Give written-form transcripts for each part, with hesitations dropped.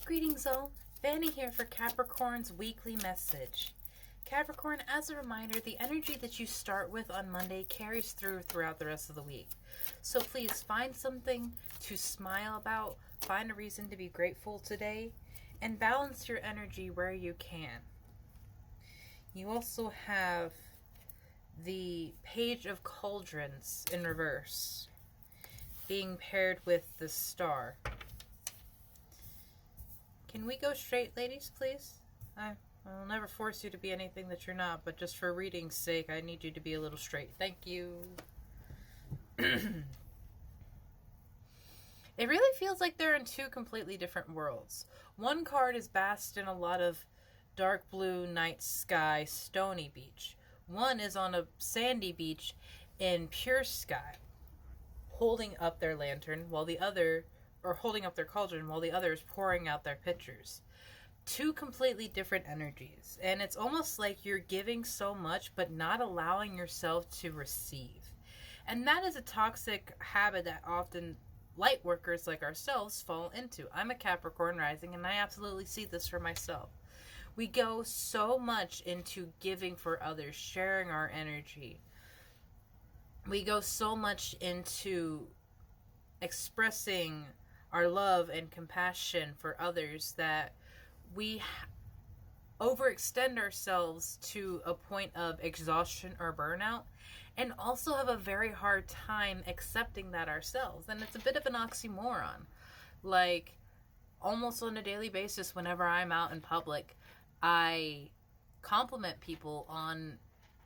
Greetings all, Fanny here for Capricorn's weekly message. Capricorn, as a reminder, the energy that you start with on Monday carries throughout the rest of the week. So please find something to smile about, find a reason to be grateful today, and balance your energy where you can. You also have the Page of Cauldrons in reverse, being paired with the Star. Can we go straight, ladies, please? I'll never force you to be anything that you're not, but just for reading's sake, I need you to be a little straight. Thank you. It really feels like they're in two completely different worlds. One card is basked in a lot of dark blue night sky, stony beach. One is on a sandy beach in pure sky, holding up their lantern while the other, or holding up their cauldron while the other is pouring out their pitchers. Two completely different energies. And it's almost like you're giving so much but not allowing yourself to receive. And that is a toxic habit that often light workers like ourselves fall into. I'm a Capricorn rising and I absolutely see this for myself. We go so much into giving for others, sharing our energy. We go so much into expressing our love and compassion for others that we overextend ourselves to a point of exhaustion or burnout, and also have a very hard time accepting that ourselves. And it's a bit of an oxymoron. Like, almost on a daily basis, whenever I'm out in public, I compliment people on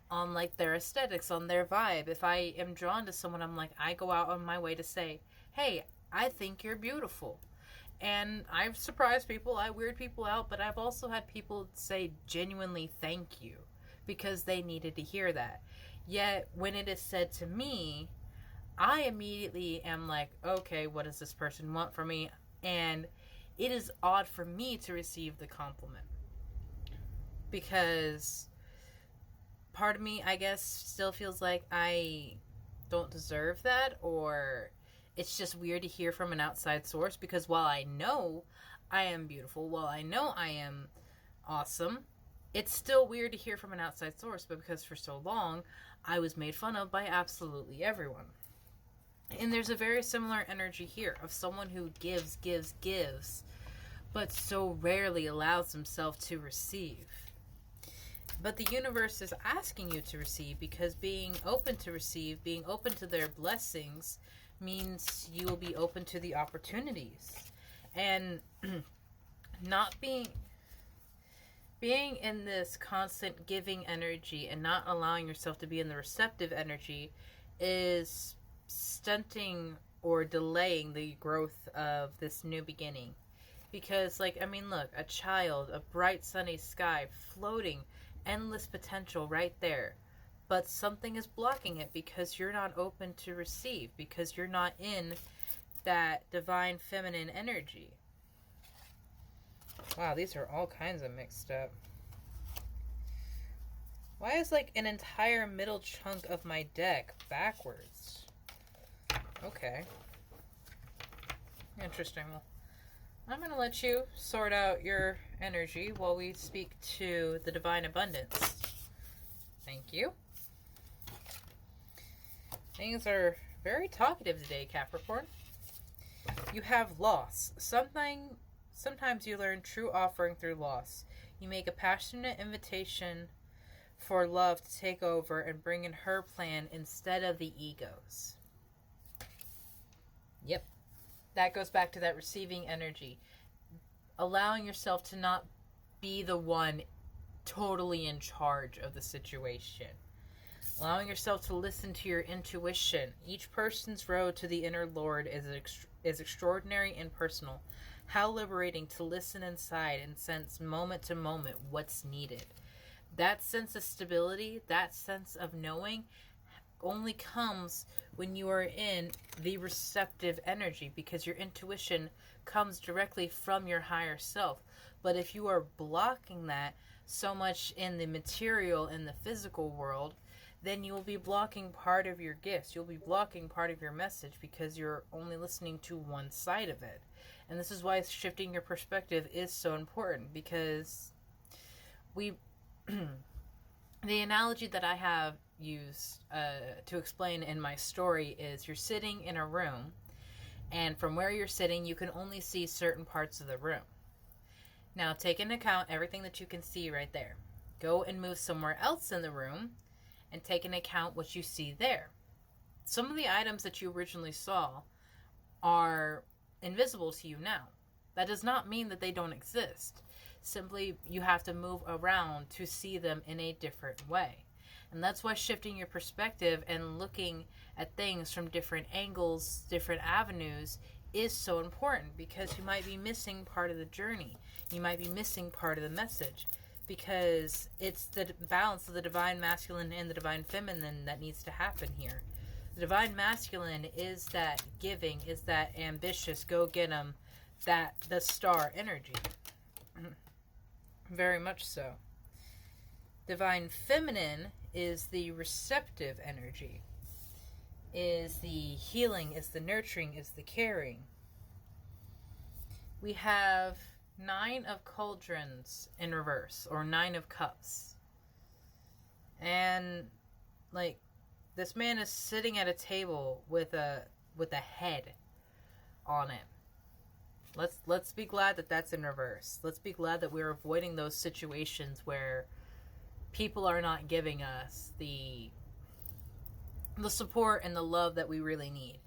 like their aesthetics, on their vibe. If I am drawn to someone, I'm like, I go out on my way to say, hey, I think you're beautiful. And I've surprised people, I weird people out, but I've also had people say genuinely thank you because they needed to hear that. Yet when it is said to me, I immediately am like, okay, what does this person want from me? And it is odd for me to receive the compliment, because part of me, I guess, still feels like I don't deserve that, or it's just weird to hear from an outside source, because while I know I am beautiful, while I know I am awesome, it's still weird to hear from an outside source, but because for so long I was made fun of by absolutely everyone. And there's a very similar energy here of someone who gives, but so rarely allows himself to receive. But the universe is asking you to receive, because being open to receive, being open to their blessings, means you will be open to the opportunities. And not being in this constant giving energy and not allowing yourself to be in the receptive energy is stunting or delaying the growth of this new beginning. Because, like, I mean, look, a child, a bright sunny sky, floating, endless potential right there. But something is blocking it because you're not open to receive, because you're not in that divine feminine energy. Wow, these are all kinds of mixed up. Why is like an entire middle chunk of my deck backwards? Okay. Interesting. Well, I'm going to let you sort out your energy while we speak to the divine abundance. Thank you. Things are very talkative today, Capricorn. You have loss. Sometimes you learn true offering through loss. You make a passionate invitation for love to take over and bring in her plan instead of the egos. Yep. That goes back to that receiving energy. Allowing yourself to not be the one totally in charge of the situation. Allowing yourself to listen to your intuition. Each person's road to the inner Lord is extraordinary and personal. How liberating to listen inside and sense moment to moment what's needed. That sense of stability, that sense of knowing, only comes when you are in the receptive energy, because your intuition comes directly from your higher self. But if you are blocking that so much in the material, in the physical world, then you will be blocking part of your gifts. You'll be blocking part of your message because you're only listening to one side of it. And this is why shifting your perspective is so important, because we the analogy that I have used to explain in my story is you're sitting in a room, and from where you're sitting, you can only see certain parts of the room. Now, take into account everything that you can see right there. Go and move somewhere else in the room and take into account what you see there. Some of the items that you originally saw are invisible to you now. That does not mean that they don't exist. Simply, you have to move around to see them in a different way. And that's why shifting your perspective and looking at things from different angles, different avenues, is so important, because you might be missing part of the journey. You might be missing part of the message, because it's the balance of the divine masculine and the divine feminine that needs to happen here. The divine masculine is that giving, is that ambitious, go get 'em, that the star energy. Very much so. Divine feminine is the receptive energy, is the healing, is the nurturing, is the caring. We have 9 of cauldrons in reverse, or 9 of cups. And like, this man is sitting at a table with a head on it. Let's be glad that that's in reverse. Let's be glad that we're avoiding those situations where people are not giving us the support and the love that we really need.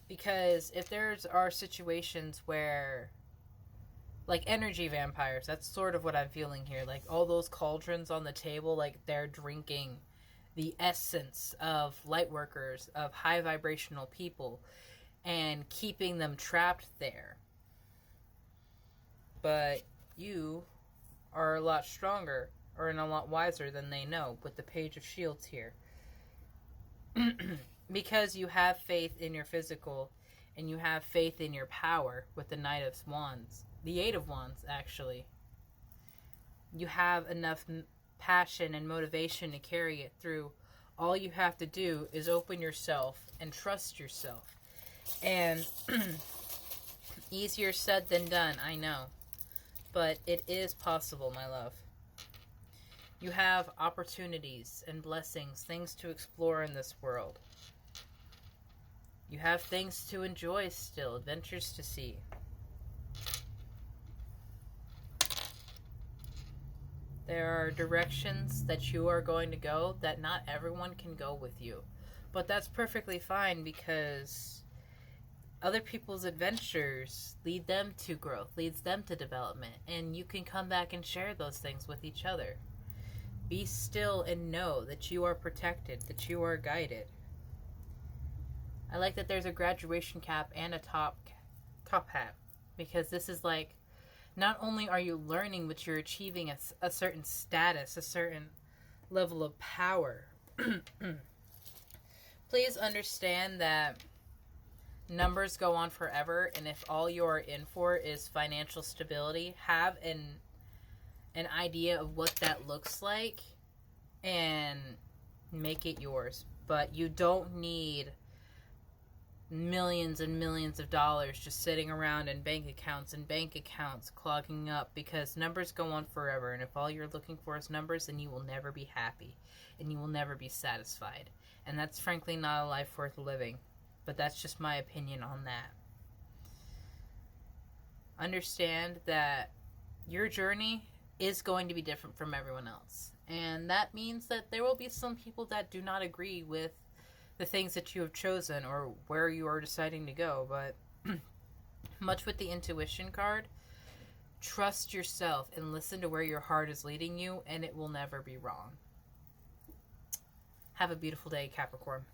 Because if there's are situations where, like energy vampires, that's sort of what I'm feeling here. Like all those cauldrons on the table, like they're drinking the essence of light workers, of high vibrational people, and keeping them trapped there. But you are a lot stronger, or a lot wiser than they know, with the Page of Shields here. Because you have faith in your physical, and you have faith in your power with the Knight of Wands. The Eight of Wands, actually. You have enough passion and motivation to carry it through. All you have to do is open yourself and trust yourself. And easier said than done, I know. But it is possible, my love. You have opportunities and blessings, things to explore in this world. You have things to enjoy still, adventures to see. There are directions that you are going to go that not everyone can go with you. But that's perfectly fine, because other people's adventures lead them to growth, leads them to development, and you can come back and share those things with each other. Be still and know that you are protected, that you are guided. I like that there's a graduation cap and a top hat, because this is like, not only are you learning, but you're achieving a certain status, a certain level of power. Please understand that numbers go on forever, and if all you're in for is financial stability, have an idea of what that looks like and make it yours. But you don't need millions and millions of dollars just sitting around in bank accounts clogging up, because numbers go on forever, and if all you're looking for is numbers, then you will never be happy and you will never be satisfied, and that's frankly not a life worth living. But that's just my opinion on that. Understand that your journey is going to be different from everyone else. And that means that there will be some people that do not agree with the things that you have chosen or where you are deciding to go. But much with the intuition card, trust yourself and listen to where your heart is leading you, and it will never be wrong. Have a beautiful day, Capricorn.